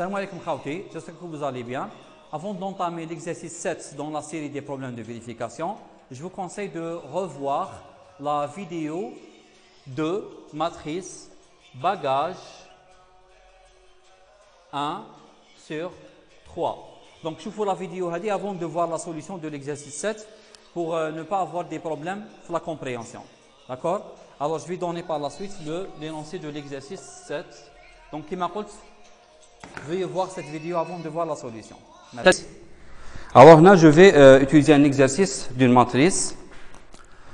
Salam alaikum khawti, j'espère que vous allez bien. Avant d'entamer l'exercice 7 dans la série des problèmes de vérification, je vous conseille de revoir la vidéo de matrice bagage 1 sur 3. Donc, je vous la vidéo avant de voir la solution de l'exercice 7 pour ne pas avoir des problèmes sur la compréhension. D'accord? Alors, je vais donner par la suite l'énoncé de l'exercice 7. Donc, qui m'appelle, veuillez voir cette vidéo avant de voir la solution. Merci. Alors là, je vais utiliser un exercice d'une matrice.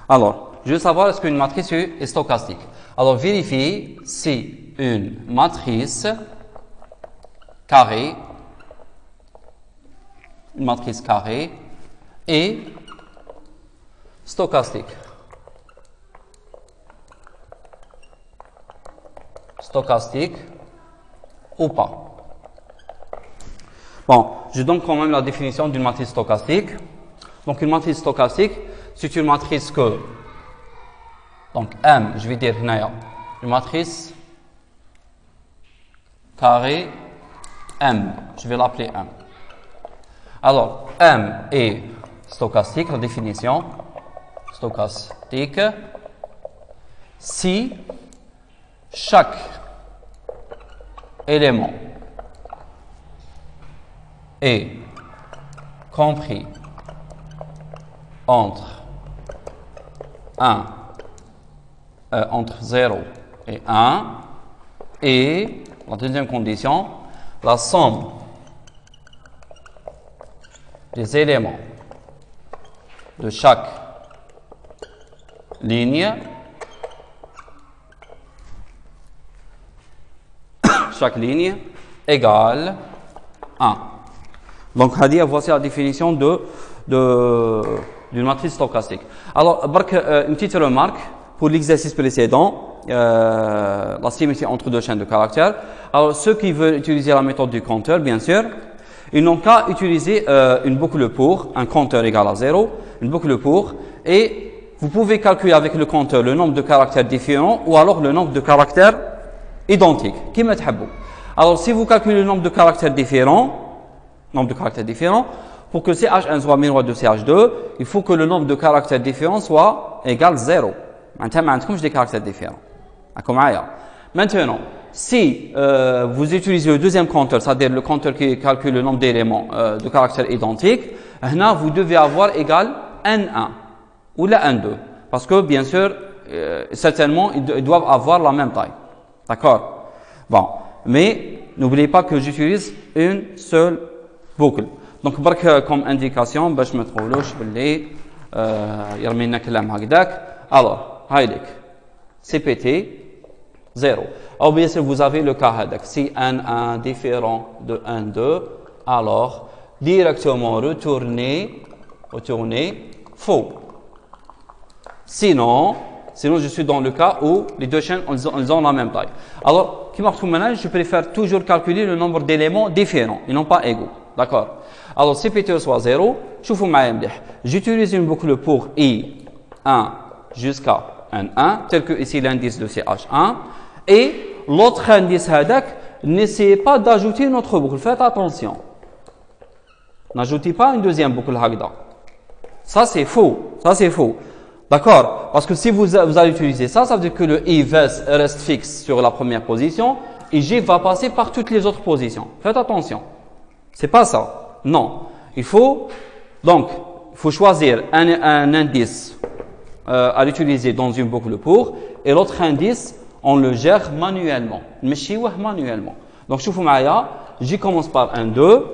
Alors, je veux savoir est-ce qu'une matrice est stochastique. Alors, vérifiez si une matrice carrée, est stochastique. Stochastique ou pas. Bon, je donne quand même la définition d'une matrice stochastique. Donc, une matrice stochastique, c'est une matrice que, donc M, je vais dire une matrice carrée M, je vais l'appeler M. Alors, M est stochastique, la définition, stochastique, si chaque élément est compris entre 0 et 1 et la deuxième condition, la somme des éléments de chaque ligne égale 1. Donc, voici la définition d'une matrice stochastique. Alors, une petite remarque pour l'exercice précédent, la symétrie entre deux chaînes de caractères. Alors, ceux qui veulent utiliser la méthode du compteur, bien sûr, ils n'ont qu'à utiliser une boucle pour, un compteur égal à 0, une boucle pour, et vous pouvez calculer avec le compteur le nombre de caractères différents ou alors le nombre de caractères identiques. Alors, si vous calculez le nombre de caractères différents, pour que CH1 soit miroir de CH2, il faut que le nombre de caractères différents soit égal 0. Maintenant, j'ai des caractères différents. Maintenant, si vous utilisez le deuxième compteur, c'est-à-dire le compteur qui calcule le nombre d'éléments de caractères identiques, là, vous devez avoir égal N1 ou la N2. Parce que, bien sûr, certainement, ils doivent avoir la même taille. D'accord? Bon. Mais, n'oubliez pas que j'utilise une seule boucle. Donc, comme indication, je me trouve là, alors, CPT 0. Alors, bien sûr, vous avez le cas si N1 différent de N2, alors, directement retourner faux. Sinon, je suis dans le cas où les deux chaînes elles ont la même taille. Alors, je préfère toujours calculer le nombre d'éléments différents et non pas égaux. D'accord? Alors, si CPT soit 0, j'utilise une boucle pour I1 jusqu'à N1, tel que ici l'indice de CH1. Et l'autre indice, n'essayez pas d'ajouter une autre boucle. Faites attention. N'ajoutez pas une deuxième boucle. Ça, c'est faux. D'accord? Parce que si vous allez utiliser ça, ça veut dire que le I reste fixe sur la première position et J va passer par toutes les autres positions. Faites attention. C'est pas ça. Non. Il faut choisir un indice à l'utiliser dans une boucle pour et l'autre indice, on le gère manuellement. Donc, J commence par 1, 2.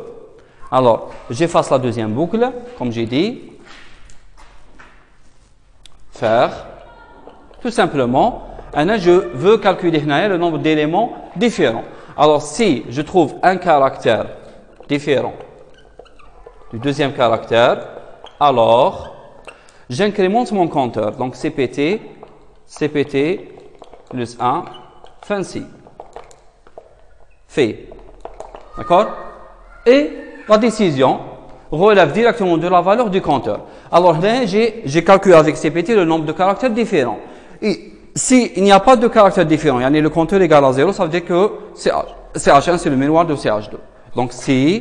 Alors, j'efface la deuxième boucle, comme j'ai dit. Faire. Tout simplement, je veux calculer le nombre d'éléments différents. Alors, si je trouve un caractère différent du deuxième caractère, alors, j'incrémente mon compteur. Donc, CPT plus 1, fancy. Fait. D'accord? Et la décision relève directement de la valeur du compteur. Alors là, j'ai calculé avec CPT le nombre de caractères différents. Et s'il n'y a pas de caractères différents, le compteur est égal à 0, ça veut dire que c'est H. CH1 c'est le miroir de CH2. Donc si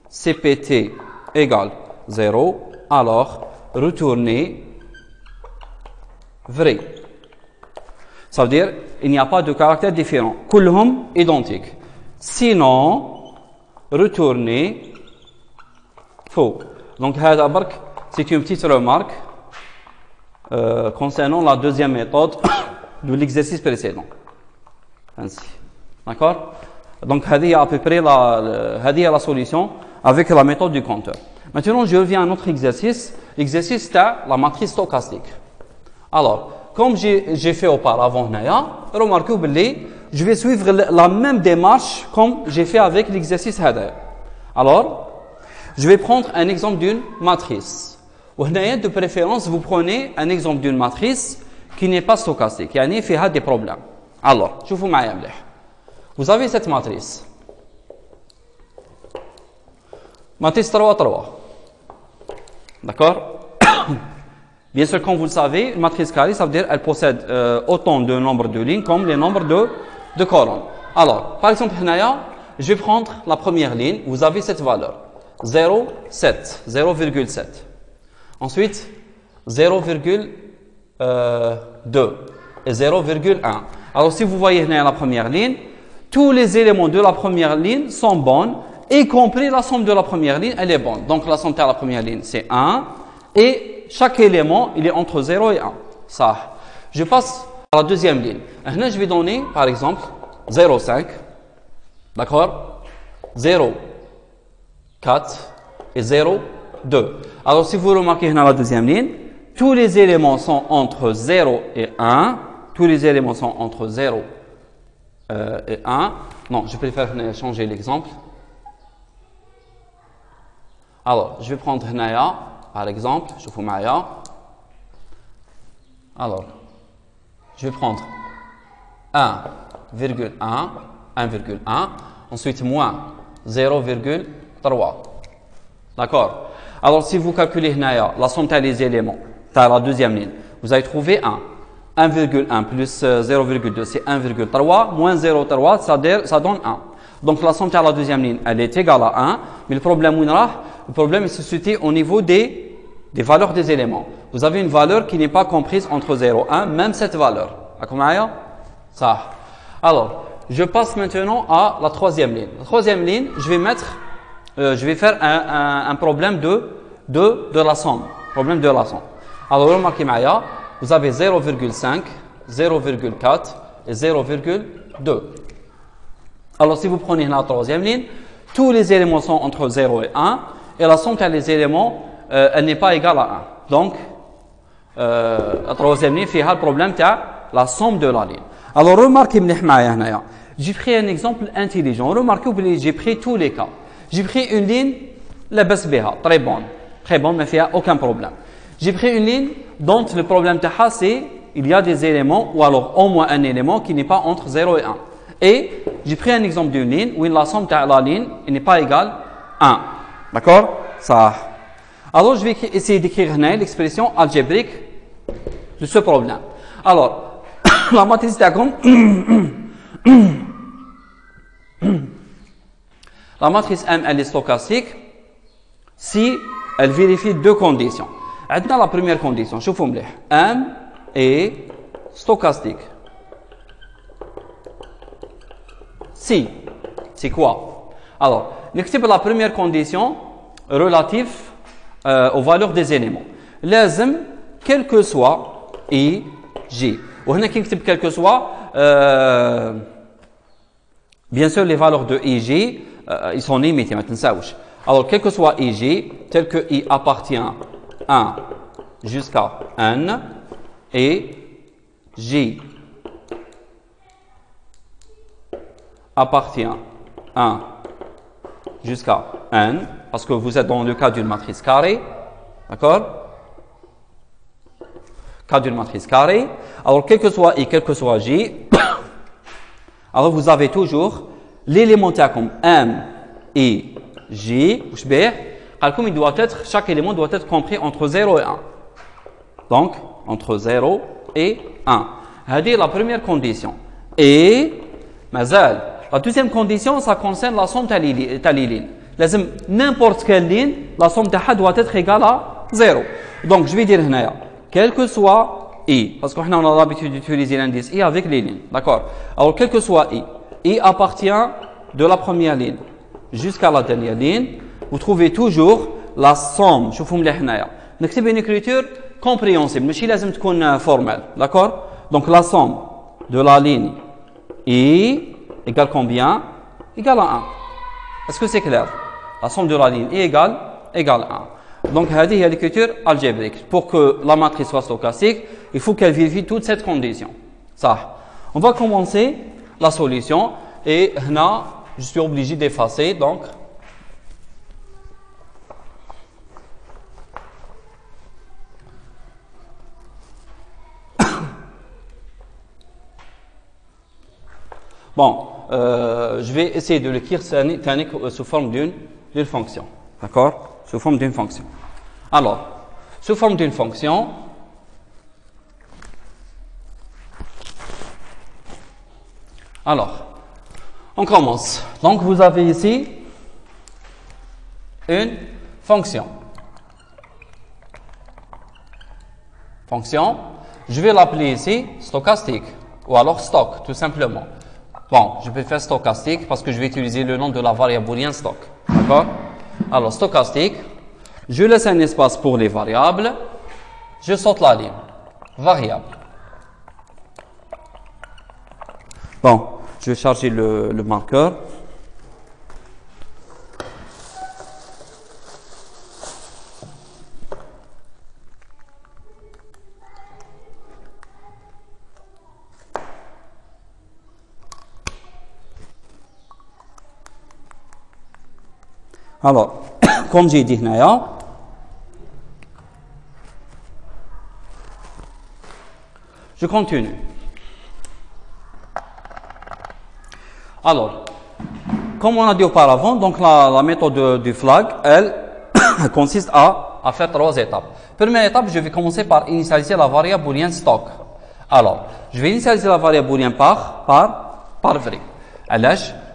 CPT égale 0, alors retournez vrai. Ça veut dire il n'y a pas de caractère différent. كلهم identiques. Sinon, retournez faux. Donc c'est une petite remarque concernant la deuxième méthode de l'exercice précédent. Ainsi. D'accord? Donc, il y a à peu près la solution avec la méthode du compteur. Maintenant, je reviens à notre exercice. L'exercice, c'est la matrice stochastique. Alors, comme j'ai fait auparavant, remarquez que je vais suivre la même démarche comme j'ai fait avec l'exercice Hadaya. Alors, je vais prendre un exemple d'une matrice. De préférence, vous prenez un exemple d'une matrice qui n'est pas stochastique. Il y a des problèmes. Alors, je vous mets. Vous avez cette matrice. Matrice 3. D'accord? Bien sûr, comme vous le savez, une matrice carrée, ça veut dire qu'elle possède autant de nombres de lignes comme les nombres de colonnes. Alors, par exemple, je vais prendre la première ligne. Vous avez cette valeur. 0,7. Ensuite, 0,2 et 0,1. Alors, si vous voyez la première ligne, tous les éléments de la première ligne sont bons, y compris la somme de la première ligne, elle est bonne. Donc, la somme de la première ligne, c'est 1. Et chaque élément, il est entre 0 et 1. Ça. Je passe à la deuxième ligne. Maintenant, je vais donner, par exemple, 0,5. D'accord? 0,4 et 0,2. Alors, si vous remarquez dans la deuxième ligne, tous les éléments sont entre 0 et 1. Tous les éléments sont entre 0 et 1. Non, je préfère changer l'exemple. Alors, je vais prendre Naya, par exemple. Je fais Maya. Alors, je vais prendre 1,1. Ensuite, moins 0,3. D'accord? Alors, si vous calculez Naya, la somme des éléments, dans la deuxième ligne, vous allez trouver 1. 1,1 plus 0,2, c'est 1,3. Moins 0,3, ça donne 1. Donc, la somme de la deuxième ligne, elle est égale à 1. Mais le problème, il se situe au niveau des valeurs des éléments. Vous avez une valeur qui n'est pas comprise entre 0 et 1, même cette valeur. Ça. Alors, je passe maintenant à la troisième ligne. La troisième ligne, je vais faire un problème de la somme. Problème de la somme. Alors, remarquez, Maya, vous avez 0,5, 0,4 et 0,2. Alors, si vous prenez la troisième ligne, tous les éléments sont entre 0 et 1, et la somme des éléments, elle n'est pas égale à 1. Donc, la troisième ligne fait le problème de la somme de la ligne. Alors, remarquez, j'ai pris un exemple intelligent. Remarquez que j'ai pris tous les cas. J'ai pris une ligne, la BSBH, très bonne, mais il n'y a aucun problème. J'ai pris une ligne dont le problème c'est il y a des éléments, ou alors au moins un élément qui n'est pas entre 0 et 1. Et j'ai pris un exemple d'une ligne où la somme de la ligne n'est pas égale à 1. D'accord? Ça. Alors, je vais essayer d'écrire l'expression algébrique de ce problème. Alors, la matrice diagramme. La matrice M, elle est stochastique si elle vérifie deux conditions. Dans la première condition, je vous montre. M est stochastique. Si, c'est quoi? Alors, n'explique la première condition relative aux valeurs des éléments. Lazim, quel que soit I, J. Ou quel que soit, bien sûr, les valeurs de I, J, ils sont limitées maintenant. Alors, quel que soit I, J, tel que I appartient à 1 jusqu'à N et J appartient à 1 jusqu'à N, parce que vous êtes dans le cas d'une matrice carrée, d'accord? Cas d'une matrice carrée. Alors, quel que soit I, quel que soit J, alors vous avez toujours l'élémentaire comme M et J, chaque élément doit être compris entre 0 et 1. Donc, entre 0 et 1. C'est la première condition. Et, la La deuxième condition, ça concerne la somme talilin. N'importe quelle ligne, la somme تاعها doit être égale à 0. Donc, je vais dire هنايا, quel que soit I, parce qu'on a l'habitude d'utiliser l'indice I avec les lignes. D'accord? Alors, quel que soit I appartient de la première ligne jusqu'à la dernière ligne. Vous trouvez toujours la somme. شوفوا مليح هنايا. نكتب une écriture compréhensible. ماشي لازم تكون formelle. D'accord? Donc, la somme de la ligne I égale combien? Égale à 1. Est-ce que c'est clair? La somme de la ligne I égale 1. Donc, هذه هي l'écriture algébrique. Pour que la matrice soit stochastique, il faut qu'elle vérifie toute cette condition. Ça. On va commencer la solution. Et là, je suis obligé d'effacer. Donc, bon, je vais essayer de l'écrire sous forme d'une fonction. D'accord? Sous forme d'une fonction. Alors, sous forme d'une fonction, alors, on commence. Donc, vous avez ici une fonction. Fonction, je vais l'appeler ici stochastique ou alors stock, tout simplement. Bon, je peux faire stochastique parce que je vais utiliser le nom de la variable booléenne stock. D'accord? Alors, stochastique, je laisse un espace pour les variables, je saute la ligne. Variable. Bon, je vais charger le marqueur. Alors, comme j'ai dit, je continue. Alors, comme on a dit auparavant, donc la méthode du flag, elle consiste à faire 3 étapes. Première étape, je vais commencer par initialiser la variable booléenne stock. Alors, je vais initialiser la variable booléenne par vrai.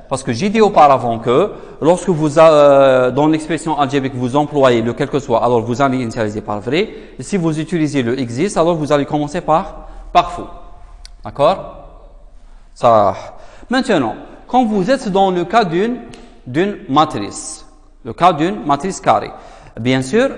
Parce que j'ai dit auparavant que lorsque vous, dans l'expression algébrique, vous employez le quel que soit, alors vous allez initialiser par vrai. Et si vous utilisez le existe, alors vous allez commencer par faux. D'accord? Ça. Maintenant, quand vous êtes dans le cas d'une matrice, le cas d'une matrice carrée, bien sûr,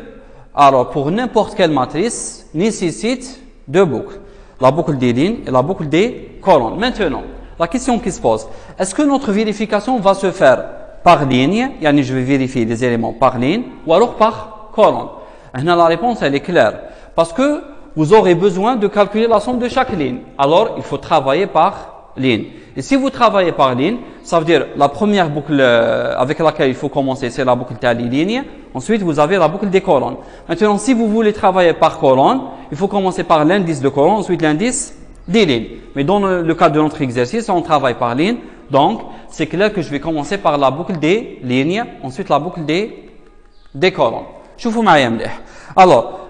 alors pour n'importe quelle matrice, nécessite 2 boucles. La boucle des lignes et la boucle des colonnes. Maintenant, la question qui se pose, est-ce que notre vérification va se faire par ligne, yani je vais vérifier les éléments par ligne, ou alors par colonne? La réponse, elle est claire. Parce que vous aurez besoin de calculer la somme de chaque ligne. Alors, il faut travailler par ligne. Et si vous travaillez par ligne, ça veut dire la première boucle avec laquelle il faut commencer, c'est la boucle tali ligne. Ensuite, vous avez la boucle des colonnes. Maintenant, si vous voulez travailler par colonne, il faut commencer par l'indice de colonne, ensuite l'indice des lignes. Mais dans le cas de notre exercice, on travaille par ligne. Donc, c'est clair que je vais commencer par la boucle des lignes, ensuite la boucle des colonnes. شوفوا معايا مليح. Alors,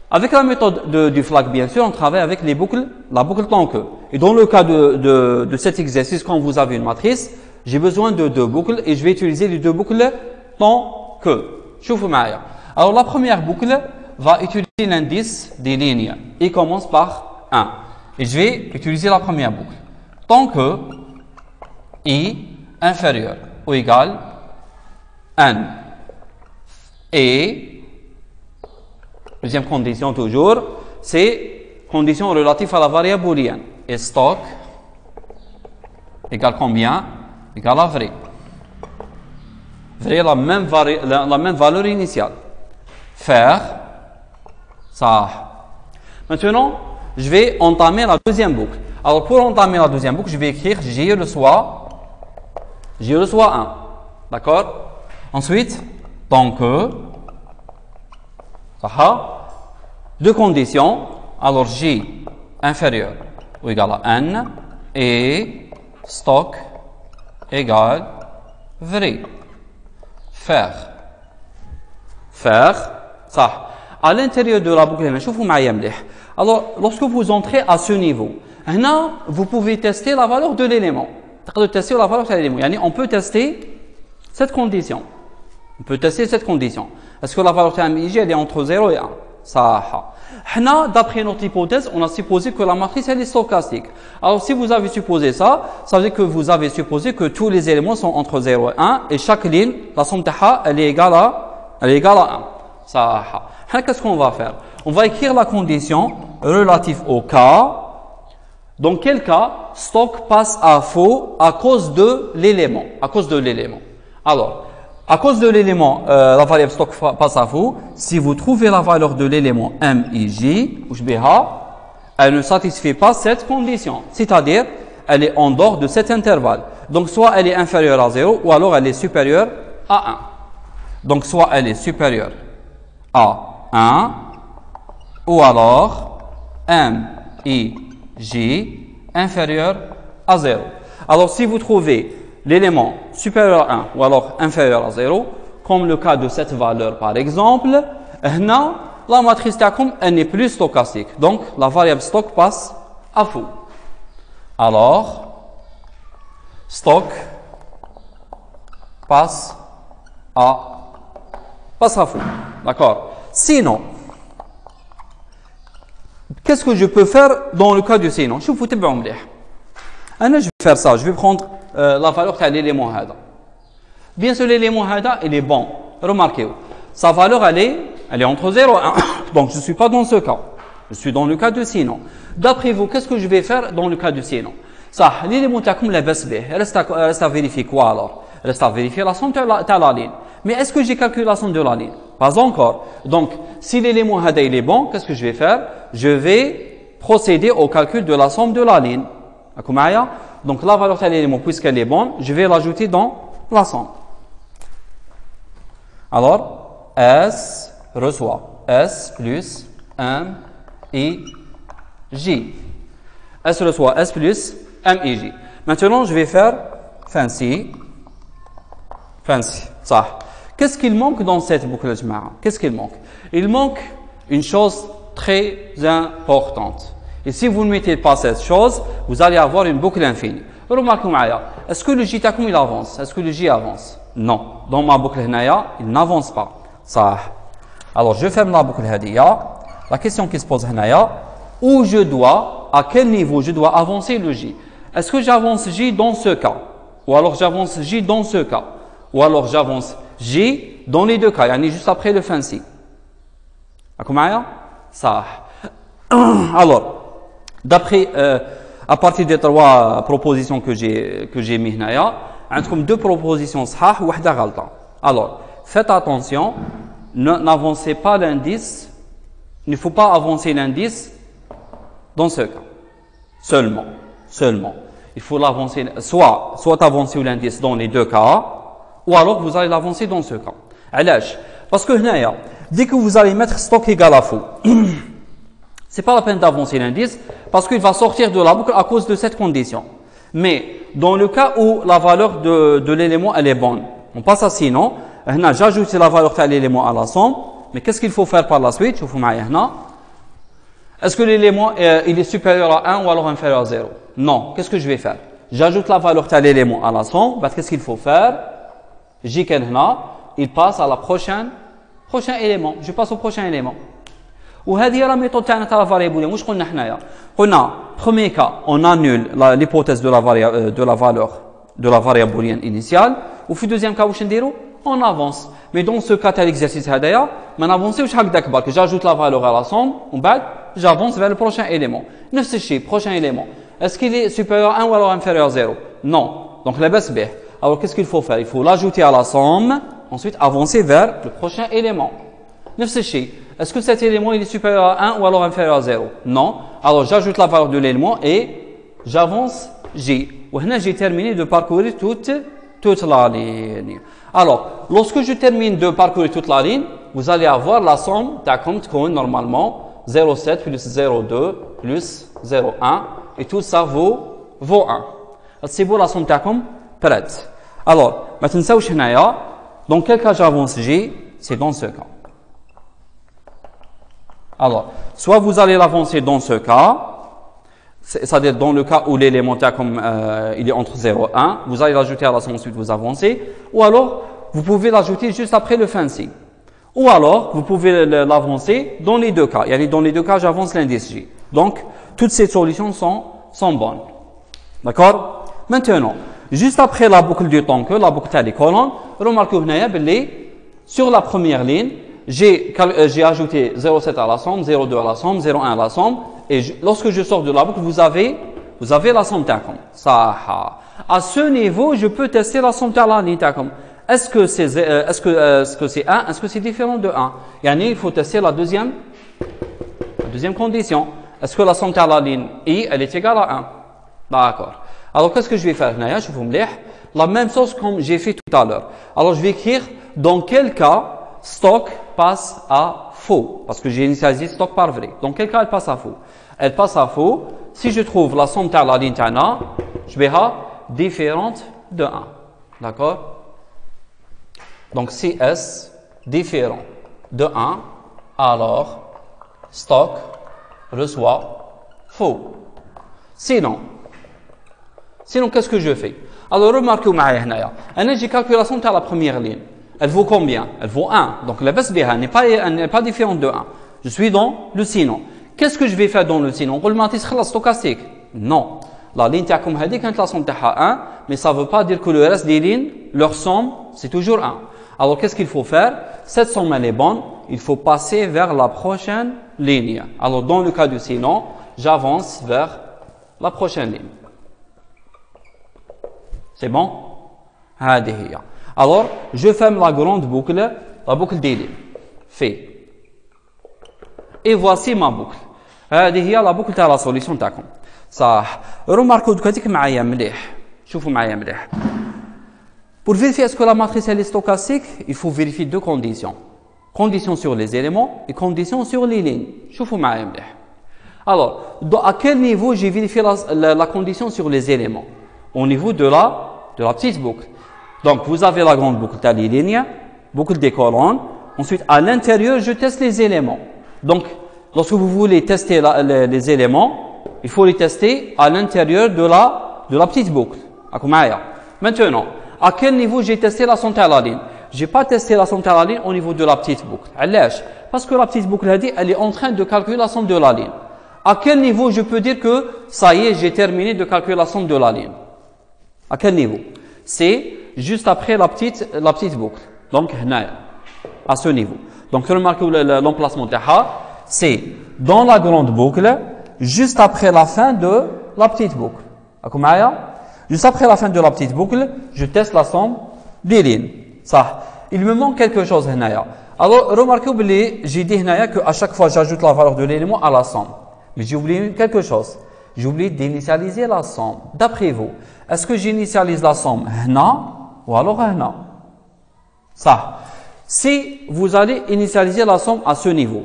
avec la méthode du flag, bien sûr, on travaille avec la boucle tant que. Et dans le cas de cet exercice, quand vous avez une matrice, j'ai besoin de 2 boucles et je vais utiliser les 2 boucles tant que. شوفوا معايا. Alors, la première boucle va utiliser l'indice des lignes. Il commence par 1. Et je vais utiliser la première boucle. Tant que I inférieur ou égal N. Et deuxième condition toujours, c'est condition relative à la variable booléenne. Et stock égale combien? Égale à vrai. Vrai, la même valeur initiale. Faire ça. Maintenant, je vais entamer la deuxième boucle. Alors, pour entamer la deuxième boucle, je vais écrire J reçoit 1. D'accord? Ensuite, tant que, deux conditions. Alors, J inférieur ou égal à N et stock égale vrai. Faire, ça. À l'intérieur de la boucle, شوفوا معايا مليح. Alors, lorsque vous entrez à ce niveau, vous pouvez tester la valeur de l'élément. تقدر تester la valeur تاع l'élément. يعني on peut tester cette condition. On peut tester cette condition. Est-ce que la valeur تاع MIJ elle est entre 0 et 1? صح. Hna, d'après notre hypothèse, on a supposé que la matrice elle est stochastique. Alors si vous avez supposé ça, ça veut dire que vous avez supposé que tous les éléments sont entre 0 et 1 et chaque ligne, la somme تاعها elle est égale à 1. صح. Qu'est-ce qu'on va faire? On va écrire la condition relative au cas. Dans quel cas stock passe à faux à cause de l'élément? À cause de l'élément. Alors, à cause de l'élément, la variable stock passe à faux. Si vous trouvez la valeur de l'élément MIJ, elle ne satisfait pas cette condition. C'est-à-dire, elle est en dehors de cet intervalle. Donc, soit elle est inférieure à 0, ou alors elle est supérieure à 1. Donc, soit elle est supérieure à 1, ou alors MIJ inférieur à 0. Alors, si vous trouvez l'élément supérieur à 1 ou alors inférieur à 0, comme le cas de cette valeur par exemple, là, la matrice تاعكم elle n'est plus stochastique. Donc, la variable stock passe à faux. Alors, stock passe à faux. D'accord? Sinon, qu'est-ce que je peux faire dans le cas du sinon? Je vais faire ça. Je vais prendre la valeur de l'élément هذا. Bien sûr, l'élément هذا, il est bon. Remarquez, sa valeur, elle est entre 0 et 1. Donc, je ne suis pas dans ce cas. Je suis dans le cas de sinon. D'après vous, qu'est-ce que je vais faire dans le cas du sinon? Ça, l'élément تاعكم لاباس به. Reste à vérifier quoi alors? Reste à vérifier la somme de la ligne. Mais est-ce que j'ai calculé la somme de la ligne? Pas encore. Donc, si l'élément هذا, il est bon, qu'est-ce que je vais faire? Je vais procéder au calcul de la somme de la ligne. Donc, la valeur de l'élément, puisqu'elle est bonne, je vais l'ajouter dans la somme. Alors, S reçoit S plus M I J. S reçoit S plus M I J. Maintenant, je vais faire fancy. Ça. Qu'est-ce qu'il manque dans cette boucle? Qu'est-ce qu'il manque? Il manque une chose très importante. Et si vous ne mettez pas cette chose, vous allez avoir une boucle infinie. Remarquez, est-ce que le J تاعكم il avance? Est-ce que le J avance? Non. Dans ma boucle هنايا, il n'avance pas. Ça. Alors, je ferme la boucle هذه. La question qui se pose هنايا, où je dois, à quel niveau je dois avancer le J? Est-ce que j'avance J dans ce cas? Ou alors j'avance J dans ce cas? Ou alors j'avance J dans les deux cas, yani juste après le fancy. Ça. Alors, d'après, à partir des trois propositions que j'ai mis là, عندكم deux propositions صحاح وحدة غلطة. Alors, faites attention, n'avancez pas l'indice, il ne faut pas avancer l'indice dans ce cas. Seulement. Il faut l'avancer, soit avancer l'indice dans les deux cas, ou alors vous allez l'avancer dans ce cas. علاش? Parce que هنايا, dès que vous allez mettre stock égal à faux, c'est pas la peine d'avancer l'indice parce qu'il va sortir de la boucle à cause de cette condition. Mais dans le cas où la valeur de l'élément elle est bonne, on passe à sinon. J'ajoute la valeur de l'élément à la somme. Mais qu'est-ce qu'il faut faire par la suite? Est-ce que l'élément il est supérieur à 1 ou alors inférieur à 0? Non. Qu'est-ce que je vais faire? J'ajoute la valeur de l'élément à la somme. Qu'est-ce qu'il faut faire? J il passe à la prochain élément. Je passe au prochain élément. وهذه هي la méthode تاعنا تاع la variable. واش قلنا حنايا؟ قلنا premier cas on annule l'hypothèse de la valeur de la variable booléenne initiale. Ou في deuxième cas واش نديرو؟ On avance. Mais dans ce cas تاع l'exercice هذايا ما نافونسيوش هكذاك برك. J'ajoute la valeur à la somme ومن بعد j'avance vers le prochain élément. نفس الشيء prochain élément. Est-ce qu'il est supérieur à 1 ou alors inférieur à 0? Non. Donc لاباس به. Alors qu'est-ce qu'il faut faire? Il faut l'ajouter à la somme, ensuite avancer vers le prochain élément. نفس الشيء. Est-ce que cet élément il est supérieur à 1 ou alors inférieur à 0? Non. Alors j'ajoute la valeur de l'élément et j'avance J. وهنا j'ai terminé de parcourir toute la ligne. Alors, lorsque je termine de parcourir toute la ligne, vous allez avoir la somme تاعكم تكون normalement 0,7 plus 0,2 plus 0,1 et tout ça vaut 1. C'est beau la somme تاعكم prête. Alors, ما تنساوش هنايا dans quel cas j'avance J? C'est dans ce cas. Alors, soit vous allez l'avancer dans ce cas, c'est-à-dire dans le cas où l'élémentaire comme il est entre 0 et 1, vous allez l'ajouter à la somme, ensuite vous avancez, ou alors vous pouvez l'ajouter juste après le fancy. Ou alors vous pouvez l'avancer dans les deux cas. Dans les deux cas, j'avance l'indice J. Donc, toutes ces solutions sont bonnes. D'accord? Maintenant, juste après la boucle du temps que, la boucle des colonnes, remarquez sur la première ligne, j'ai ajouté 0,7 à la somme, 0,2 à la somme, 0,1 à la somme, et lorsque je sors de la boucle, vous avez la somme تاعكم. صح. À ce niveau, je peux tester la somme تاع la ligne تاعكم. Est-ce que c'est 1? Est-ce que c'est différent de 1? Il faut tester la deuxième condition. Est-ce que la somme تاع la ligne I, elle est égale à 1? D'accord. Alors, qu'est-ce que je vais faire? Je vous مليح. La même chose comme j'ai fait tout à l'heure. Alors, je vais écrire dans quel cas stock passe à faux. Parce que j'ai initialisé stock par vrai. Dans quel cas elle passe à faux? Elle passe à faux si je trouve la somme de la ligne تاعنا, je vais différente de 1. D'accord? Donc, CS différent de 1, alors stock reçoit faux. Sinon, qu'est-ce que je fais? Alors, remarquez j'ai calculé la somme de la première ligne. Elle vaut combien? Elle vaut 1. Donc, la baisse elle n'est pas différente de 1. Je suis dans le sinon. Qu'est-ce que je vais faire dans le sinon? On peut le stochastique. Non. La ligne تاعكم هذه كانت la somme تاعها 1, mais ça ne veut pas dire que le reste des lignes, leur somme, c'est toujours 1. Alors, qu'est-ce qu'il faut faire? Cette somme, elle est bonne. Il faut passer vers la prochaine ligne. Alors, dans le cas du sinon, j'avance vers la prochaine ligne. C'est bon? Alors, je ferme la grande boucle, la boucle des lignes. Fait. Et voici ma boucle. La boucle de la solution تاعكم. صح. Remarquez دلوقتي معايا مليح. شوفوا معايا مليح. Pour vérifier est-ce que la matrice elle est stochastique, il faut vérifier deux conditions. Conditions sur les éléments et conditions sur les lignes. شوفوا معايا مليح. Alors, à quel niveau j'ai vérifié la condition sur les éléments? Au niveau de la petite boucle. Donc, vous avez la grande boucle des lignes, boucle des colonnes. Ensuite, à l'intérieur, je teste les éléments. Donc, lorsque vous voulez tester les éléments, il faut les tester à l'intérieur de la petite boucle. Maintenant, à quel niveau j'ai testé la somme de la ligne? Je n'ai pas testé la somme de la ligne au niveau de la petite boucle. Parce que la petite boucle, elle est en train de calculer la somme de la ligne. À quel niveau je peux dire que ça y est, j'ai terminé de calculer la somme de la ligne? À quel niveau? C'est juste après la petite boucle. Donc, à ce niveau. Donc, remarquez l'emplacement de c'est dans la grande boucle, juste après la fin de la petite boucle. Juste après la fin de la petite boucle, je teste la somme des lignes. Ça. Il me manque quelque chose. Alors, remarquez que j'ai dit qu'à chaque fois, j'ajoute la valeur de l'élément à la somme. Mais j'ai oublié quelque chose. J'ai oublié d'initialiser la somme. D'après vous, est-ce que j'initialise la somme ou alors ça. Si vous allez initialiser la somme à ce niveau,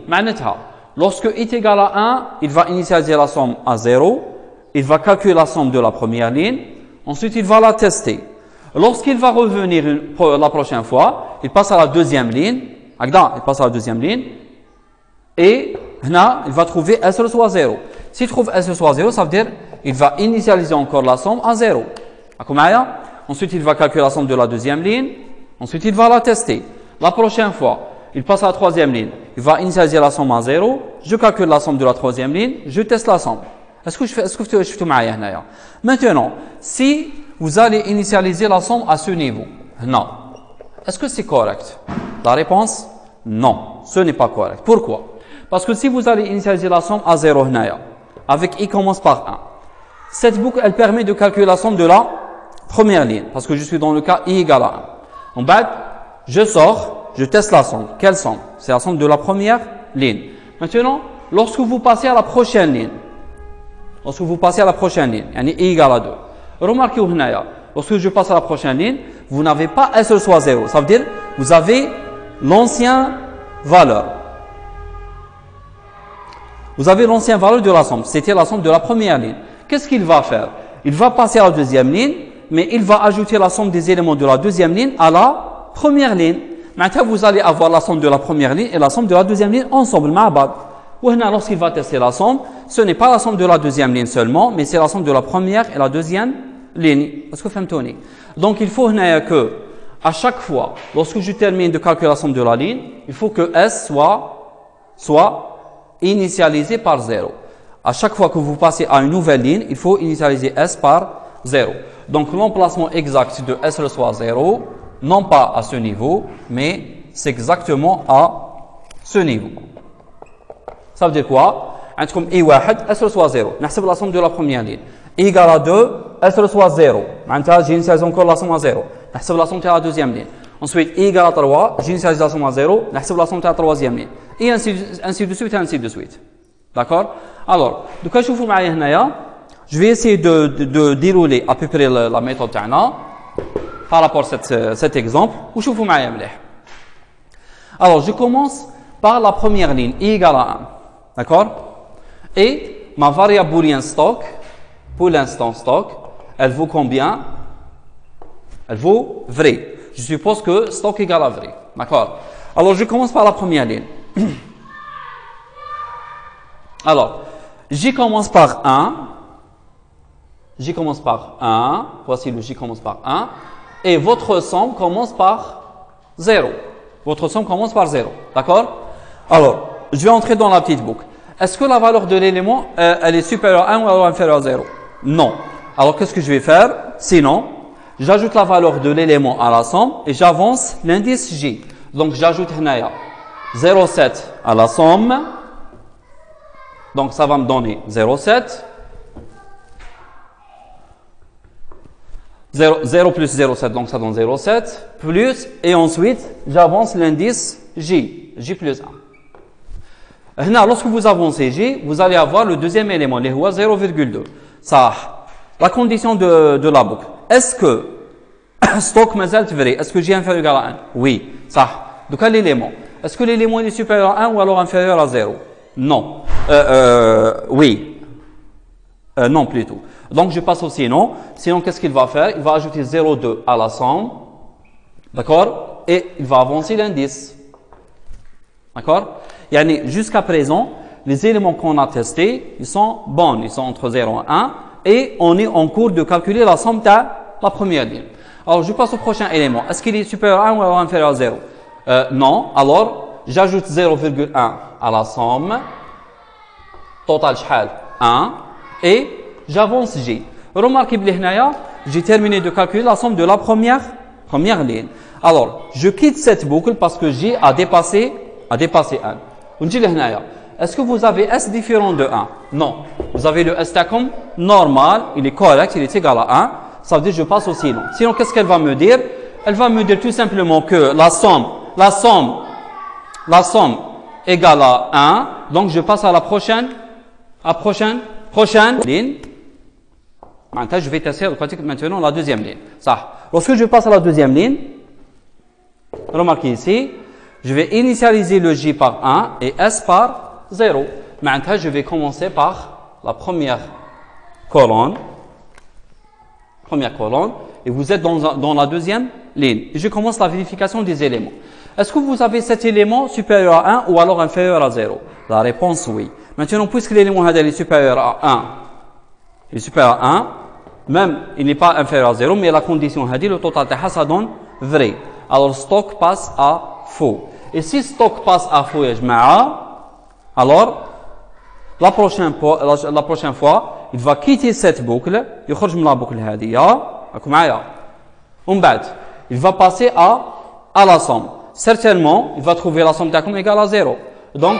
lorsque i est égal à 1, il va initialiser la somme à 0, il va calculer la somme de la première ligne, ensuite il va la tester. Lorsqu'il va revenir la prochaine fois, il passe à la deuxième ligne, et il va trouver S reçoit 0. S'il trouve S reçoit 0, ça veut dire qu'il va initialiser encore la somme à 0. Ensuite, il va calculer la somme de la deuxième ligne. Ensuite, il va la tester. La prochaine fois, il passe à la troisième ligne. Il va initialiser la somme à 0. Je calcule la somme de la troisième ligne. Je teste la somme. Est-ce que je fais tout maintenant, si vous allez initialiser la somme à ce niveau, non. Est-ce que c'est correct? La réponse, non. Ce n'est pas correct. Pourquoi? Parce que si vous allez initialiser la somme à 0, avec i commence par 1, cette boucle, elle permet de calculer la somme de la première ligne, parce que je suis dans le cas i égale à 1. En bas, je sors, je teste la somme. Quelle somme? C'est la somme de la première ligne. Maintenant, lorsque vous passez à la prochaine ligne, i égale à 2. Remarquez lorsque je passe à la prochaine ligne, vous n'avez pas S reçoit 0. Ça veut dire, vous avez l'ancienne valeur. Vous avez l'ancienne valeur de la somme. C'était la somme de la première ligne. Qu'est-ce qu'il va faire? Il va passer à la deuxième ligne, mais il va ajouter la somme des éléments de la deuxième ligne à la première ligne. Maintenant, vous allez avoir la somme de la première ligne et la somme de la deuxième ligne ensemble. Ou lorsqu'il va tester la somme, ce n'est pas la somme de la deuxième ligne seulement, mais c'est la somme de la première et la deuxième ligne. Est-ce que vous comprenez? Donc il faut que à chaque fois, lorsque je termine de calculer la somme de la ligne, il faut que S soit initialisé par 0. À chaque fois que vous passez à une nouvelle ligne, il faut initialiser S par 0. Donc l'emplacement exact de S reçoit 0, non pas à ce niveau, mais c'est exactement à ce niveau. Ça veut dire quoi? عندكم I1 S reçoit 0. نحسب la somme de la première ligne. I égale à 2, S reçoit 0. معناتها j'initialise encore la somme à 0. نحسب la somme de la deuxième ligne. Ensuite, I égale à 3, j'initialise la somme à 0. نحسب la somme de la troisième ligne. Et ainsi de suite, et ainsi de suite. D'accord? Alors, donc, je vais essayer de dérouler à peu près la méthode تاعنا par rapport à cet exemple. وشوفوا معايا مليح. Alors, je commence par la première ligne, I égale à 1. D'accord? Et ma variable booléenne stock, pour l'instant stock, elle vaut combien? Elle vaut vrai. Je suppose que stock égale à vrai. D'accord? Alors, je commence par la première ligne. Alors, J commence par 1. J commence par 1. Voici le J commence par 1. Et votre somme commence par 0. Votre somme commence par 0. D'accord? Alors, je vais entrer dans la petite boucle. Est-ce que la valeur de l'élément, elle est supérieure à 1 ou alors inférieure à 0? Non. Alors, qu'est-ce que je vais faire? Sinon, j'ajoute la valeur de l'élément à la somme et j'avance l'indice J. Donc, j'ajoute 0,7 à la somme. Donc, ça va me donner 0,7. 0 plus 0,7, donc ça donne 0,7. Plus, et ensuite, j'avance l'indice J. J plus 1. Lorsque vous avancez J, vous allez avoir le deuxième élément, les 0,2. Ça, la condition de la boucle. Est-ce que stock mazalt vrai? Est-ce que J est inférieur ou égal à 1? Oui. Ça. Donc, quel élément? Est-ce que l'élément est supérieur à 1 ou alors inférieur à 0? Non. Oui. Non, plutôt. Donc, je passe au sinon. Sinon, qu'est-ce qu'il va faire? Il va ajouter 0,2 à la somme. D'accord? Et il va avancer l'indice. D'accord? Jusqu'à présent, les éléments qu'on a testés, ils sont bons. Ils sont entre 0 et 1. Et on est en cours de calculer la somme de la première ligne. Alors, je passe au prochain élément. Est-ce qu'il est supérieur à 1 ou alors inférieur à 0? Non. Alors, j'ajoute 0,1 à la somme. Total شحال 1. Et j'avance J. Remarquez bien, j'ai terminé de calculer la somme de la première ligne. Alors, je quitte cette boucle parce que J a dépassé 1. Est-ce que vous avez S différent de 1? Non. Vous avez le S comme normal, il est correct, il est égal à 1. Ça veut dire que je passe au sinon. Sinon, qu'est-ce qu'elle va me dire? Elle va me dire tout simplement que la somme égale à 1. Donc, je passe à la prochaine ligne. Maintenant, je vais tester maintenant la deuxième ligne. Ça. Lorsque je passe à la deuxième ligne, remarquez ici, je vais initialiser le J par 1 et S par 0. Maintenant, je vais commencer par la première colonne. Et vous êtes dans la deuxième ligne. Et je commence la vérification des éléments. Est-ce que vous avez cet élément supérieur à 1 ou alors inférieur à 0? La réponse, oui. Maintenant, puisque l'élément est supérieur à 1, même il n'est pas inférieur à 0, mais la condition est le total de ça donne vrai. Alors, stock passe à faux. Et si stock passe à faux, alors, la prochaine fois, il va quitter cette boucle, il va passer à la somme. Certainement, il va trouver la somme égale à 0. Donc,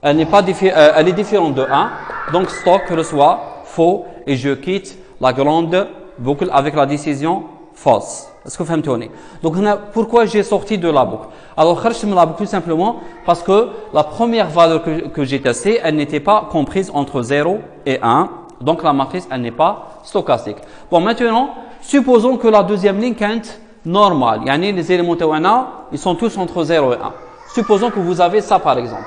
elle est différente de 1. Donc, stock reçoit faux et je quitte la grande boucle avec la décision fausse. Est-ce que vous comprenez? Donc, pourquoi j'ai sorti de la boucle? Alors, je la boucle tout simplement parce que la première valeur que j'ai testée, elle n'était pas comprise entre 0 et 1. Donc, la matrice, elle n'est pas stochastique. Bon, maintenant, supposons que la deuxième ligne est normale. Les éléments théouana, ils sont tous entre 0 et 1. Supposons que vous avez ça, par exemple.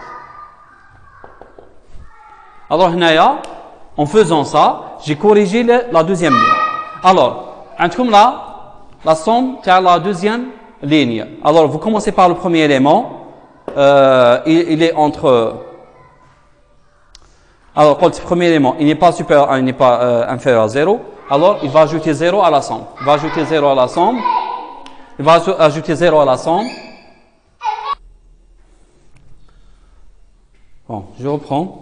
Alors, en faisant ça, j'ai corrigé la deuxième ligne. Alors, la somme de la deuxième ligne. Alors, vous commencez par le premier élément. Il est entre Alors, quand le premier élément, il n'est pas supérieur à 1, il n'est pas inférieur à 0, alors il va ajouter 0 à la somme. Il va ajouter 0 à la somme. Il va ajouter 0 à la somme. Bon, je reprends.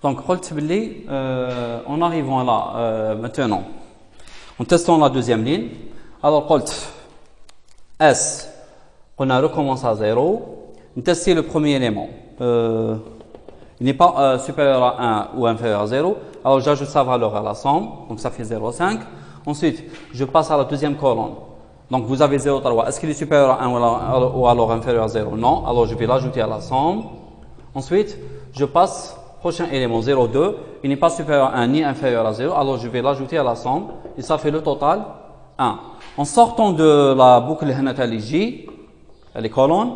Donc, en arrivant là, maintenant, en testant la deuxième ligne, alors, S, on a recommencé à 0. On teste le premier élément. Il n'est pas supérieur à 1 ou inférieur à 0. Alors, j'ajoute sa valeur à la somme. Donc, ça fait 0,5. Ensuite, je passe à la deuxième colonne. Donc, vous avez 0,3. Est-ce qu'il est supérieur à 1 ou alors inférieur à 0? Non. Alors, je vais l'ajouter à la somme. Ensuite, je passe prochain élément 0,2. Il n'est pas supérieur à 1 ni inférieur à 0. Alors, je vais l'ajouter à la somme. Et ça fait le total 1. En sortant de la boucle J, les colonnes,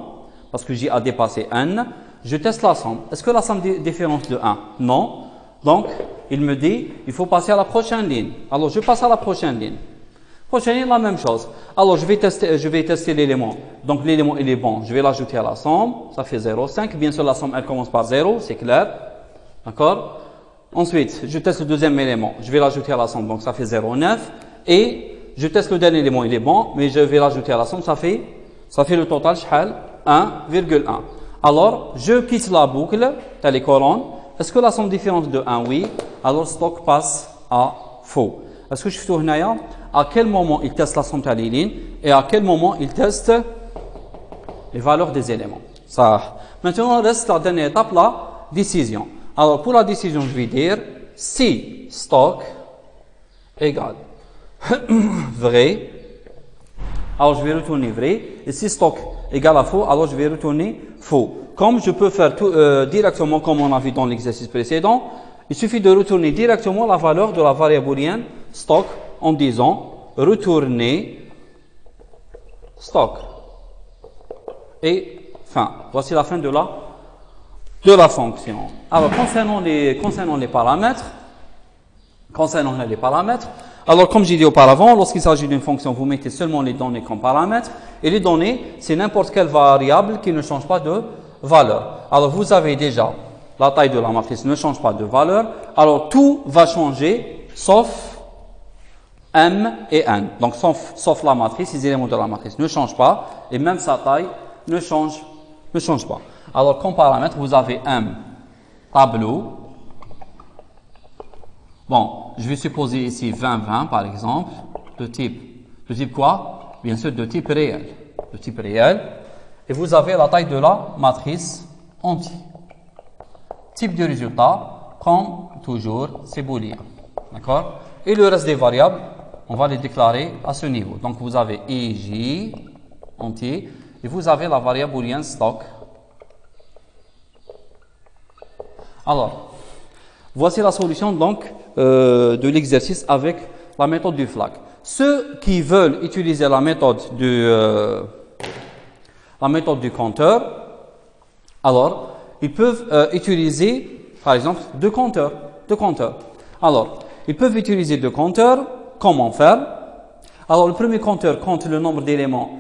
parce que J a dépassé N, je teste la somme. Est-ce que la somme est différente de 1? Non. Donc, il me dit, il faut passer à la prochaine ligne. Alors, je passe à la prochaine ligne. Prochaine ligne, la même chose. Alors, je vais tester l'élément. Donc, l'élément, il est bon. Je vais l'ajouter à la somme. Ça fait 0,5. Bien sûr, la somme, elle commence par 0. C'est clair. D'accord? Ensuite, je teste le deuxième élément. Je vais l'ajouter à la somme. Donc, ça fait 0,9. Et je teste le dernier élément. Il est bon. Mais je vais l'ajouter à la somme. Ça fait le total, 1,1. Alors, je quitte la boucle, les colonnes. Est-ce que la somme est différente de 1? Oui. Alors, stock passe à faux. Est-ce que je fais tout à quel moment il teste la somme de les lignes et à quel moment il teste les valeurs des éléments? Ça. Maintenant, reste la dernière étape, la décision. Alors, pour la décision, je vais dire si stock égale vrai, alors je vais retourner vrai. Et si stock égale à faux, alors je vais retourner faux. Comme je peux faire tout, directement comme on a vu dans l'exercice précédent, il suffit de retourner directement la valeur de la variable booléenne stock en disant retourner stock. Et fin. Voici la fin de la fonction. Alors, concernant les paramètres, alors comme j'ai dit auparavant, lorsqu'il s'agit d'une fonction, vous mettez seulement les données comme paramètres. Et les données, c'est n'importe quelle variable qui ne change pas de valeur. Alors, vous avez déjà la taille de la matrice ne change pas de valeur. Alors, tout va changer, sauf M et N. Donc, sauf la matrice, les éléments de la matrice ne changent pas. Et même sa taille ne change pas. Alors, comme paramètre, vous avez M, tableau. Bon, je vais supposer ici 20, par exemple, de type quoi? Bien sûr, de type réel. Et vous avez la taille de la matrice entière. Type de résultat, comme toujours, c'est booléen. D'accord? Et le reste des variables, on va les déclarer à ce niveau. Donc, vous avez IJ entier et vous avez la variable booléenne stock. Alors, voici la solution donc de l'exercice avec la méthode du flag. Ceux qui veulent utiliser la méthode du compteur, alors, ils peuvent utiliser, par exemple, deux compteurs. Alors, ils peuvent utiliser deux compteurs. Comment faire? Alors, le premier compteur compte le nombre d'éléments,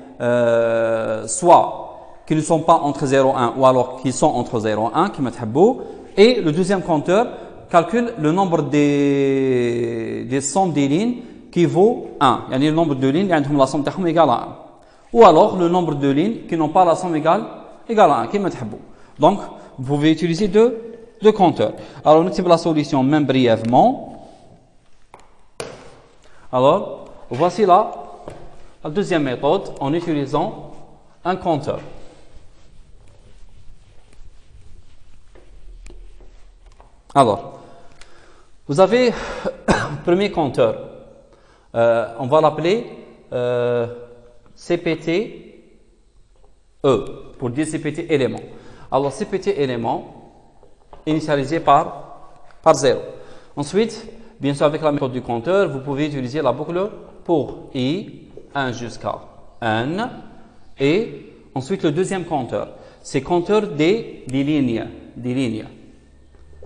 soit qui ne sont pas entre 0 et 1, ou alors qui sont entre 0 et 1, qui mettent beau. Et le deuxième compteur calcule le nombre des sommes des lignes qui vaut 1. Il y a le nombre de lignes, la somme égale à 1. Ou alors, le nombre de lignes qui n'ont pas la somme égale à 1, qui mettent beau. Donc, vous pouvez utiliser deux compteurs. Alors, on utilise la solution même brièvement. Alors, voici la deuxième méthode en utilisant un compteur. Alors, vous avez le premier compteur. On va l'appeler CPT E, pour dire CPT élément. Alors, CPT élément, initialisé par 0. Ensuite, bien sûr, avec la méthode du compteur, vous pouvez utiliser la boucle pour I, 1 jusqu'à N. Et ensuite, le deuxième compteur, c'est compteur des lignes.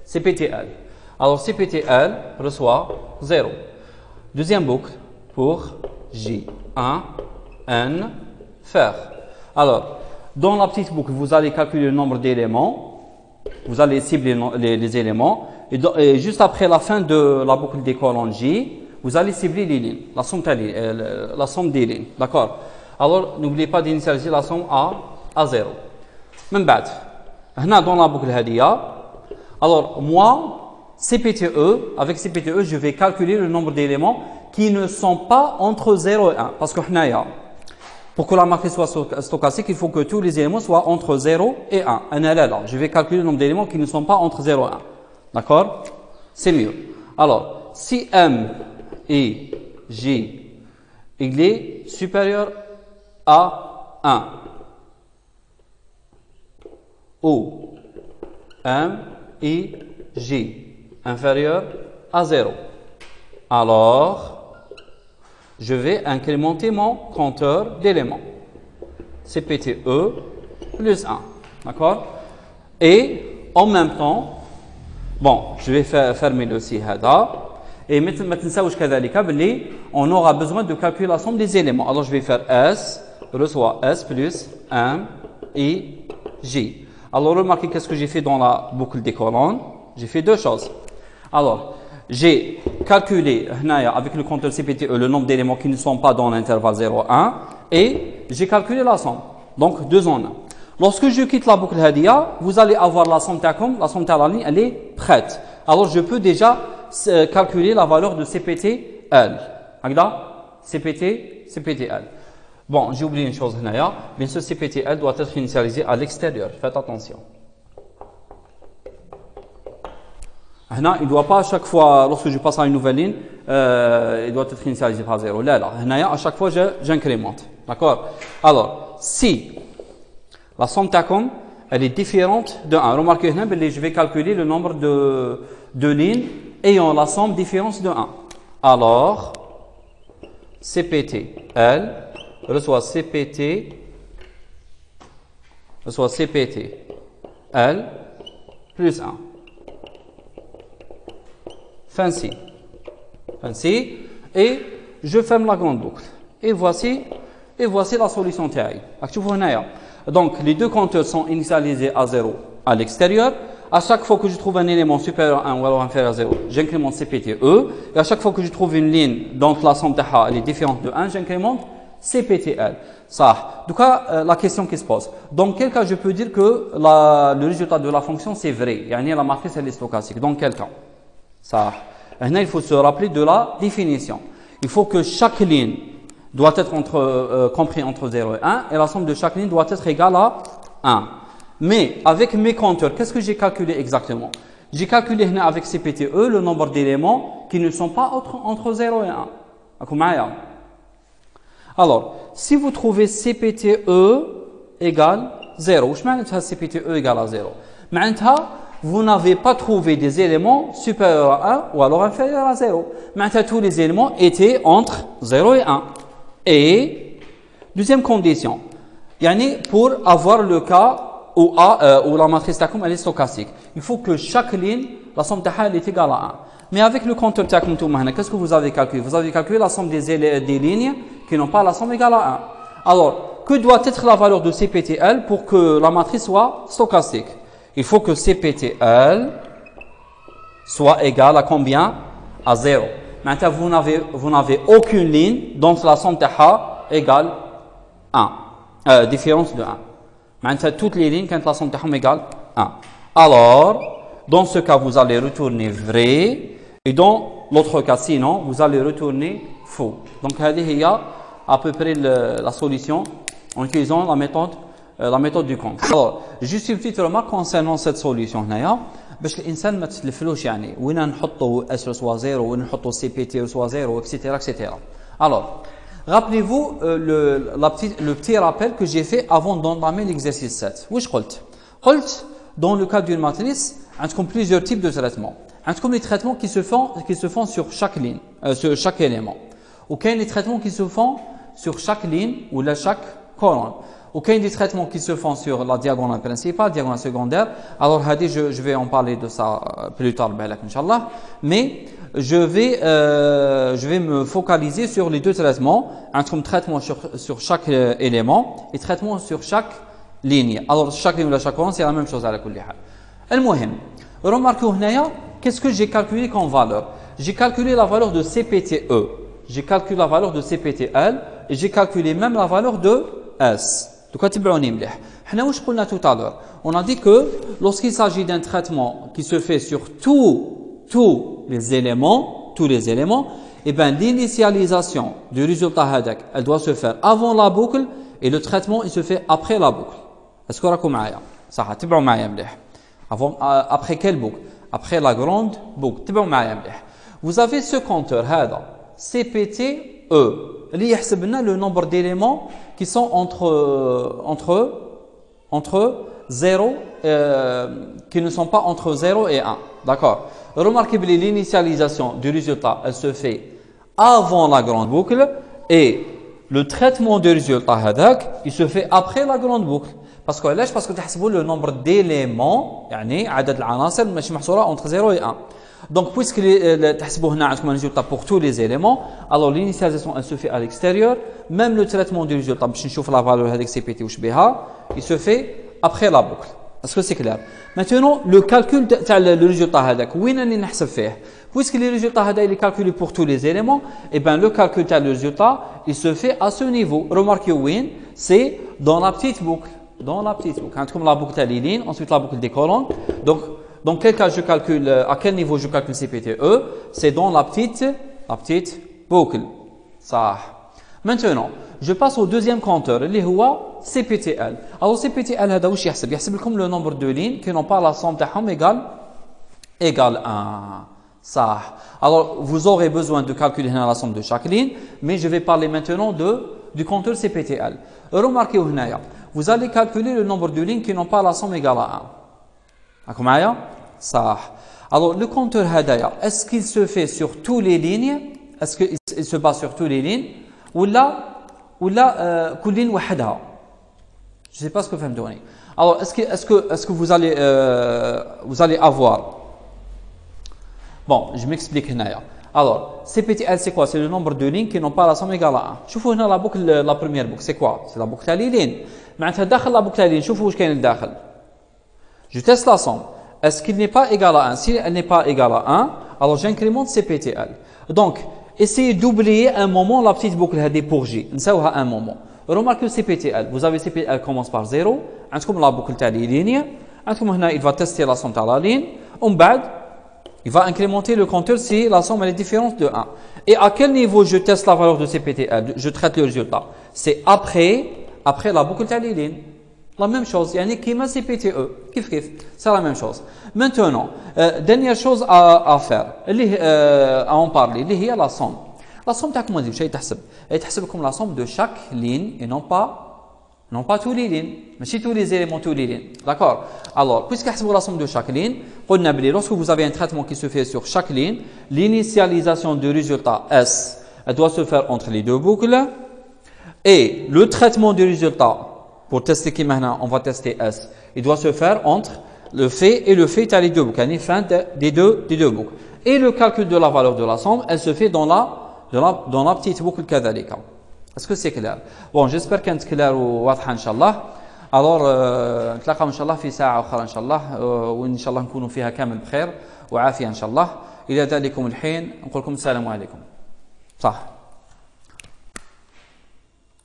CPTL. Alors, CPTL reçoit 0. Deuxième boucle pour J, 1, N, faire. Alors, dans la petite boucle, vous allez calculer le nombre d'éléments. vous allez cibler les éléments. Et juste après la fin de la boucle des colonnes J, vous allez cibler les lignes, la somme des lignes. D'accord? Alors, n'oubliez pas d'initialiser la somme à 0. Même بعد, هنا dans la boucle هذه, alors moi, CPTE, avec CPTE, je vais calculer le nombre d'éléments qui ne sont pas entre 0 et 1. Parce que pour que la matrice soit stochastique, il faut que tous les éléments soient entre 0 et 1. Je vais calculer le nombre d'éléments qui ne sont pas entre 0 et 1. D'accord? C'est mieux. Alors, si M et J, il est supérieur à 1, ou M et J inférieur à 0, alors je vais incrémenter mon compteur d'éléments. CPTE plus 1. D'accord? Et en même temps, bon, je vais fermer le si هذا. Et maintenant, on aura besoin de calculer la somme des éléments. Alors, je vais faire S, reçoit S plus M et J. Alors, remarquez qu'est-ce que j'ai fait dans la boucle des colonnes. J'ai fait deux choses. Alors, j'ai calculé avec le compteur CPTE le nombre d'éléments qui ne sont pas dans l'intervalle 0,1 et j'ai calculé la somme. Donc, 2 en 1. Lorsque je quitte la boucle Hadia, vous allez avoir la somme TACOM, la somme de la ligne, elle est prête. Alors, je peux déjà calculer la valeur de CPTL. CPTL. Bon, j'ai oublié une chose, bien sûr, CPTL doit être initialisé à l'extérieur. Faites attention. Il ne doit pas à chaque fois, lorsque je passe à une nouvelle ligne, il doit être initialisé par 0. Là, à chaque fois, j'incrémente. D'accord? Alors, si la somme TACOM, elle est différente de 1. Remarquez, je vais calculer le nombre de lignes ayant la somme différence de 1. Alors, CPTL reçoit CPTL plus 1. Fancy. Et je ferme la grande boucle. Et voici la solution TI. Donc, les deux compteurs sont initialisés à 0 à l'extérieur. À chaque fois que je trouve un élément supérieur à 1 ou alors inférieur à 0, j'incrémente CPTE. Et à chaque fois que je trouve une ligne dont la somme elle est différente de 1, j'incrémente CPTL. Ça. Donc, la question qui se pose. Dans quel cas je peux dire que le résultat de la fonction c'est vrai? La matrice elle est stochastique. Dans quel cas? Ça. Maintenant, il faut se rappeler de la définition. Il faut que chaque ligne doit être compris entre 0 et 1 et la somme de chaque ligne doit être égale à 1. Mais avec mes compteurs, qu'est-ce que j'ai calculé exactement? J'ai calculé avec CPTE le nombre d'éléments qui ne sont pas entre 0 et 1. Alors, si vous trouvez CPTE égale 0, je m'arrête à CPTE égale à 0. Maintenant, vous n'avez pas trouvé des éléments supérieurs à 1 ou alors inférieurs à 0. Maintenant, tous les éléments étaient entre 0 et 1. Et, deuxième condition, pour avoir le cas où la matrice TACOM elle est stochastique, il faut que chaque ligne, la somme de elle est égale à 1. Mais avec le compteur TACOM, qu'est-ce que vous avez calculé? Vous avez calculé la somme des lignes qui n'ont pas la somme égale à 1. Alors, que doit être la valeur de CPTL pour que la matrice soit stochastique? Il faut que CPTL soit égal à combien? À 0. Maintenant, vous n'avez aucune ligne dont la somme taha égale 1. Différence de 1. Maintenant, toutes les lignes quand la somme taha égale 1. Alors, dans ce cas, vous allez retourner vrai. Et dans l'autre cas, sinon, vous allez retourner faux. Donc, il y a à peu près la solution en utilisant la méthode du compte. Alors, juste une petite remarque concernant cette solution. باش الانسان ما تتلفلوش وين نحطوا اس سوا 0 وين نحطوا سي بي تي سوا 0 etc. Alors, rappelez-vous le petit rappel que j'ai fait avant d'entamer l'exercice 7. واش قلت dans le cas d'une matrice عندكم plusieurs types de traitements. عندكم les traitements qui se font sur chaque ligne, sur chaque élément. وكاين les traitements qui se font sur chaque ligne ou chaque colonne. Aucun des traitements qui se font sur la diagonale principale, diagonale secondaire. Alors, je vais en parler de ça plus tard, Inch'Allah. Mais je vais me focaliser sur les deux traitements. Un traitement sur chaque élément et traitement sur chaque ligne. Alors, chaque ligne ou chaque colonne, c'est la même chose à la kulli hal. المهم remarquez هنايا qu'est-ce que j'ai calculé comme valeur. J'ai calculé la valeur de CPTE, j'ai calculé la valeur de CPTL et j'ai calculé même la valeur de S. Donc تبعوني مليح. حنا واش قلنا tout à l'heure. On a dit que lorsqu'il s'agit d'un traitement qui se fait sur tous les éléments, et bien l'initialisation du résultat هذاك, elle doit se faire avant la boucle et le traitement il se fait après la boucle. Est-ce que راكم معايا؟ صح تبعوا معايا مليح. Après quelle boucle? Après la grande boucle. تبعوا معايا مليح. Vous avez ce compteur هذا CPTE اللي يحسب لنا le nombre d'éléments qui sont entre 0 qui ne sont pas entre 0 et 1. D'accord? Remarquez que l'initialisation du résultat, elle se fait avant la grande boucle et le traitement du résultat هذاك, il se fait après la grande boucle. Parce que علاش؟ parce que تحسبوا le nombre d'éléments يعني عدد العناصر ماشي محصورة entre 0 et 1. Donc puisque تحسبوا هنا عندكم un résultat pour tous les éléments, alors l'initialisation elle se fait à l'extérieur, même le traitement du résultat باش نشوف la valeur هذيك CPT واش بها, il se fait après la boucle. Est-ce que c'est clair? Maintenant le calcul تاع le résultat هذاك وين راني نحسب فيه؟ Puisque le résultat هذا il est calculé pour tous les éléments, et bien le calcul تاع le résultat il se fait à ce niveau. Remarquez وين? C'est dans la petite boucle. Dans la petite boucle. Comme la boucle à lignes, ensuite la boucle des colonnes. Donc, dans quel cas je calcule, à quel niveau je calcule CPTE? C'est dans la petite boucle. Ça. Maintenant, je passe au deuxième compteur, اللي هو CPTL. Alors, CPTL, هذا واش يحسب؟ يحسب لكم le nombre de lignes qui n'ont pas la somme تاعهم égale 1. Ça. Alors, vous aurez besoin de calculer la somme de chaque ligne, mais je vais parler maintenant du compteur CPTL. Remarquez هنايا. Vous allez calculer le nombre de lignes qui n'ont pas la somme égale à 1. D'accord معايا؟ صح. Alors le compteur هدايا, est-ce qu'il se fait sur toutes les lignes? Est-ce qu'il se base sur toutes les lignes? ولا كل ligne وحدها? Je ne sais pas ce que فهمتوني. Alors est-ce que vous allez avoir? Bon, je m'explique هنايا. Alors, CPTL, c'est quoi? C'est le nombre de lignes qui n'ont pas la somme égale à 1. شوفوا هنا la boucle, la première boucle, c'est quoi? C'est la boucle تاع les lignes. معناتها داخل la boucle تاع les lignes, شوفوا واش كاين لداخل. Je teste la somme. Est-ce qu'il n'est pas égal à 1? Si elle n'est pas égale à 1, alors j'incrémente CPTL. Donc, essayez d'oublier un moment la petite boucle هذه pour J. نساوها un moment. Remarquez CPTL. Vous avez CPTL commence par 0. عندكم la boucle تاع les lignes. عندكم هنا il va tester la somme تاع la ligne. ومن بعد il va incrémenter le compteur si la somme elle est différente de 1. Et à quel niveau je teste la valeur de CPTL? Je traite le résultat. C'est après la boucle تاع les lignes. La même chose. يعني كيما CPTE. كيف. C'est la même chose. Maintenant, dernière chose à faire. à en parler. اللي هي la somme. La somme تاعكم هذه واش تحسب؟ تحسب لكم la somme de chaque ligne et non pas tous les lignes. Mais tous les éléments, tous les lignes. D'accord? Alors, puisque vous la somme de chaque ligne, lorsque vous avez un traitement qui se fait sur chaque ligne, l'initialisation du résultat S, elle doit se faire entre les deux boucles. Et le traitement du résultat, pour tester qui maintenant, on va tester S, il doit se faire entre le fait et le fait à les deux boucles, à la fin des deux boucles. Et le calcul de la valeur de la somme, elle se fait dans la petite boucle كذلك. Est-ce que c'est clair? Bon, j'espère كانت clair وواضحة إن شاء الله. Alors نتلاقاو إن شاء الله في ساعة أخرى إن شاء الله, وإن شاء الله نكونوا فيها كامل بخير وعافية إن شاء الله. إلى ذلكم الحين نقول لكم السلام عليكم. صح.